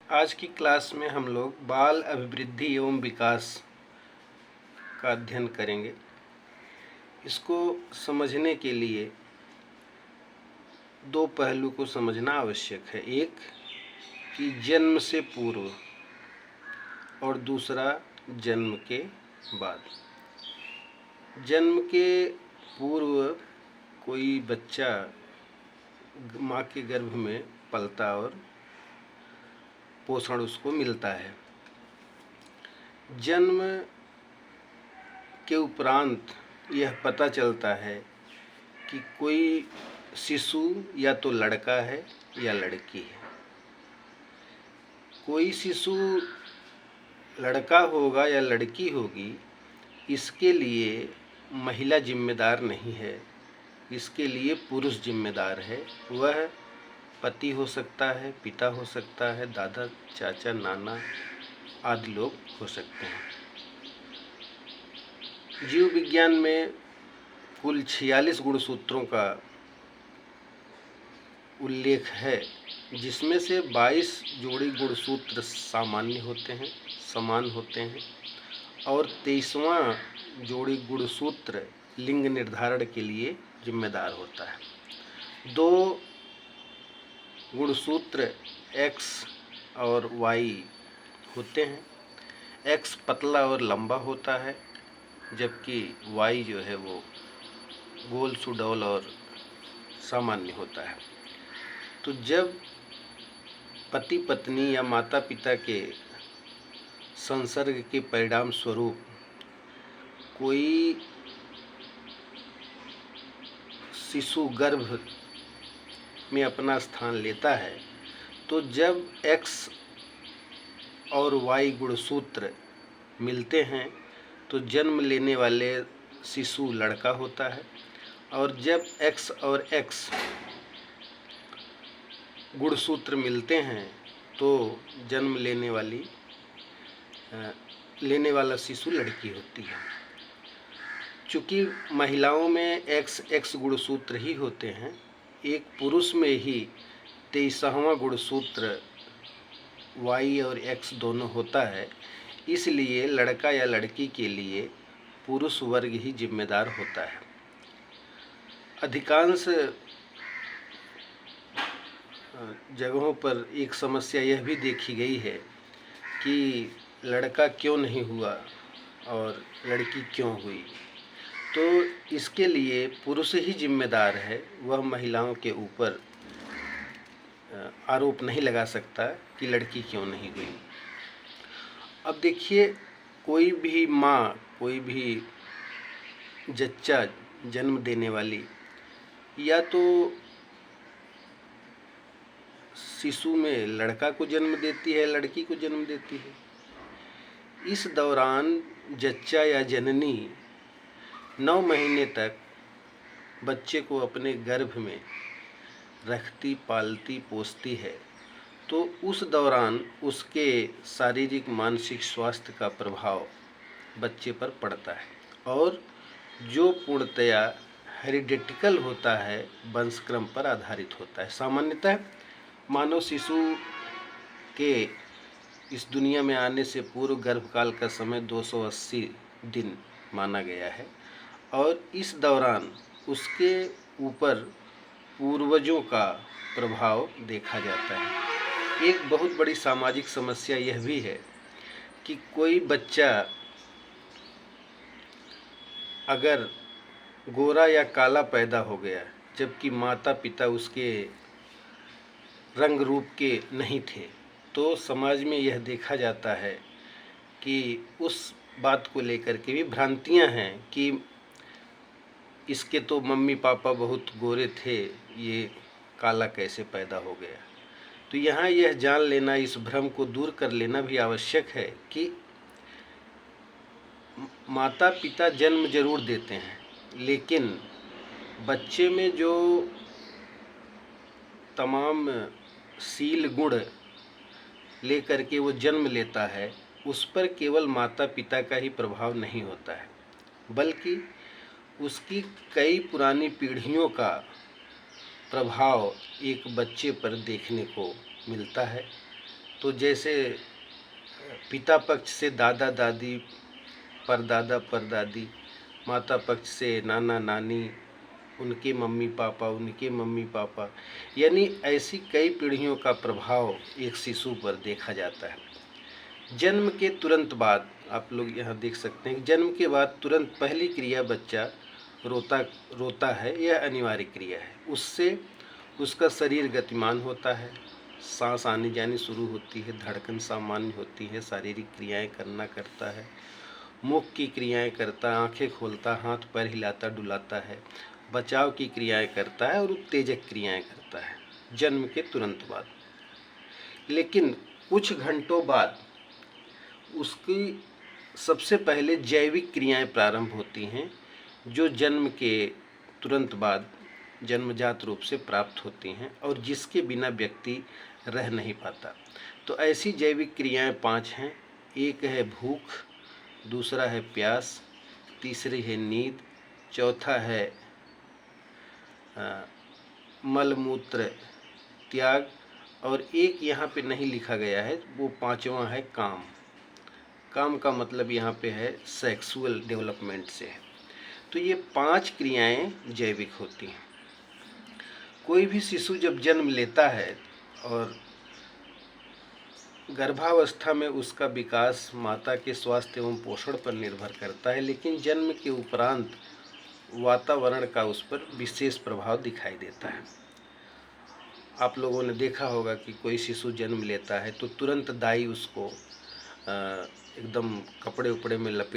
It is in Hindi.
आज की क्लास में हम लोग बाल अभिवृद्धि एवं विकास का अध्ययन करेंगे। इसको समझने के लिए दो पहलू को समझना आवश्यक है। एक कि जन्म से पूर्व और दूसरा जन्म के बाद। जन्म के पूर्व कोई बच्चा माँ के गर्भ में पलता और पोषण उसको मिलता है। जन्म के उपरांत यह पता चलता है कि कोई शिशु या तो लड़का है या लड़की है। कोई शिशु लड़का होगा या लड़की होगी, इसके लिए महिला जिम्मेदार नहीं है, इसके लिए पुरुष जिम्मेदार है। वह पति हो सकता है, पिता हो सकता है, दादा, चाचा, नाना आदि लोग हो सकते हैं। जीव विज्ञान में कुल 46 गुणसूत्रों का उल्लेख है, जिसमें से 22 जोड़ी गुणसूत्र सामान्य होते हैं, समान होते हैं, और 23वां जोड़ी गुणसूत्र लिंग निर्धारण के लिए जिम्मेदार होता है। 2 गुणसूत्र X और Y होते हैं। X पतला और लंबा होता है, जबकि Y जो है वो गोल, सुडौल और सामान्य होता है। तो जब पति पत्नी या माता पिता के संसर्ग के परिणाम स्वरूप कोई शिशु गर्भ में अपना स्थान लेता है, तो जब X और Y गुणसूत्र मिलते हैं तो जन्म लेने वाले शिशु लड़का होता है, और जब X और X गुणसूत्र मिलते हैं तो जन्म लेने वाला शिशु लड़की होती है। चूँकि महिलाओं में XX गुणसूत्र ही होते हैं, एक पुरुष में ही 23वां गुणसूत्र Y और X दोनों होता है, इसलिए लड़का या लड़की के लिए पुरुष वर्ग ही जिम्मेदार होता है। अधिकांश जगहों पर एक समस्या यह भी देखी गई है कि लड़का क्यों नहीं हुआ और लड़की क्यों हुई। तो इसके लिए पुरुष ही जिम्मेदार है, वह महिलाओं के ऊपर आरोप नहीं लगा सकता कि लड़की क्यों नहीं हुई। अब देखिए, कोई भी माँ, कोई भी जच्चा जन्म देने वाली या तो शिशु में लड़का को जन्म देती है, लड़की को जन्म देती है। इस दौरान जच्चा या जननी 9 महीने तक बच्चे को अपने गर्भ में रखती, पालती, पोसती है। तो उस दौरान उसके शारीरिक मानसिक स्वास्थ्य का प्रभाव बच्चे पर पड़ता है, और जो पूर्णतया हेरिडेटिकल होता है, वंशक्रम पर आधारित होता है। सामान्यतः मानव शिशु के इस दुनिया में आने से पूर्व गर्भकाल का समय 280 दिन माना गया है, और इस दौरान उसके ऊपर पूर्वजों का प्रभाव देखा जाता है। एक बहुत बड़ी सामाजिक समस्या यह भी है कि कोई बच्चा अगर गोरा या काला पैदा हो गया, जबकि माता पिता उसके रंग रूप के नहीं थे, तो समाज में यह देखा जाता है कि उस बात को लेकर के भी भ्रांतियां हैं कि इसके तो मम्मी पापा बहुत गोरे थे, ये काला कैसे पैदा हो गया। तो यहाँ यह जान लेना, इस भ्रम को दूर कर लेना भी आवश्यक है कि माता पिता जन्म जरूर देते हैं, लेकिन बच्चे में जो तमाम शील गुण लेकर के वो जन्म लेता है, उस पर केवल माता पिता का ही प्रभाव नहीं होता है, बल्कि उसकी कई पुरानी पीढ़ियों का प्रभाव एक बच्चे पर देखने को मिलता है। तो जैसे पिता पक्ष से दादा दादी, परदादा परदादी, माता पक्ष से नाना नानी, उनके मम्मी पापा, उनके मम्मी पापा, यानी ऐसी कई पीढ़ियों का प्रभाव एक शिशु पर देखा जाता है। जन्म के तुरंत बाद आप लोग यहाँ देख सकते हैं, जन्म के बाद तुरंत पहली क्रिया बच्चा रोता है, यह अनिवार्य क्रिया है। उससे उसका शरीर गतिमान होता है, सांस आने जानी शुरू होती है, धड़कन सामान्य होती है, शारीरिक क्रियाएं करता है, मुख की क्रियाएं करता है, आंखें खोलता, हाथ पैर हिलाता डुलाता है, बचाव की क्रियाएं करता है और उत्तेजक क्रियाएं करता है जन्म के तुरंत बाद। लेकिन कुछ घंटों बाद उसकी सबसे पहले जैविक क्रियाएं प्रारंभ होती हैं, जो जन्म के तुरंत बाद जन्मजात रूप से प्राप्त होती हैं और जिसके बिना व्यक्ति रह नहीं पाता। तो ऐसी जैविक क्रियाएं 5 हैं। एक है भूख, दूसरा है प्यास, तीसरी है नींद, चौथा है मलमूत्र त्याग, और एक यहाँ पे नहीं लिखा गया है, वो 5वां है काम। काम का मतलब यहाँ पे है सेक्सुअल डेवलपमेंट से है। तो ये 5 क्रियाएं जैविक होती हैं। कोई भी शिशु जब जन्म लेता है और गर्भावस्था में उसका विकास माता के स्वास्थ्य एवं पोषण पर निर्भर करता है, लेकिन जन्म के उपरांत वातावरण का उस पर विशेष प्रभाव दिखाई देता है। आप लोगों ने देखा होगा कि कोई शिशु जन्म लेता है तो तुरंत दाई उसको एकदम कपड़े उपड़े में लपेट